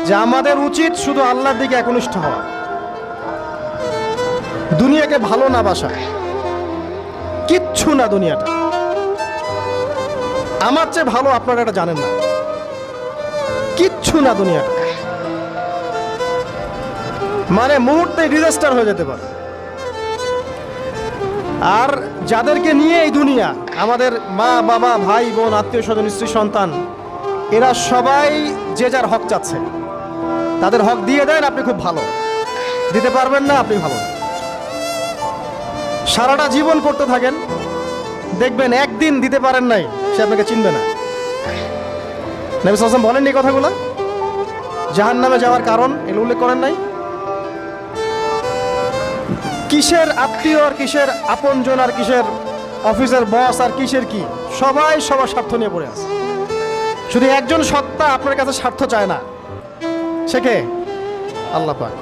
যে আমাদের উচিত শুধু আল্লাহর দিকে একনিষ্ঠ হওয়া, দুনিয়াকে ভালো না বাসা, কিচ্ছু না দুনিয়াটা। আমার চেয়ে ভালো আপনারা এটা জানেন না, কিচ্ছু না দুনিয়াটা, মানে মুহূর্তে ডিজাস্টার হয়ে যেতে পারে। আর যাদেরকে নিয়ে এই দুনিয়া, আমাদের মা বাবা ভাই বোন আত্মীয় স্বজন স্ত্রী সন্তান, এরা সবাই যে যার হক চাচ্ছে, তাদের হক দিয়ে দেন, আপনি খুব ভালো। দিতে পারবেন না, আপনি ভালো। সারাটা জীবন করতে থাকেন, দেখবেন একদিন দিতে পারেন নাই, সে আপনাকে চিনবে না। নবী সাল্লাল্লাহু আলাইহি ওয়াসাল্লাম বলেন এই কথাগুলো, জাহান্নামে যাওয়ার কারণ এগুলো উল্লেখ করেন নাই? কিসের আত্মীয় আর কিসের আপনজন আর কিসের অফিসের বস আর কিসের কি, সবাই সবার স্বার্থ নিয়ে পড়ে আছে। শুধু একজন সত্তা আপনার কাছে স্বার্থ চায় না, সে কে? আল্লাহ পাক।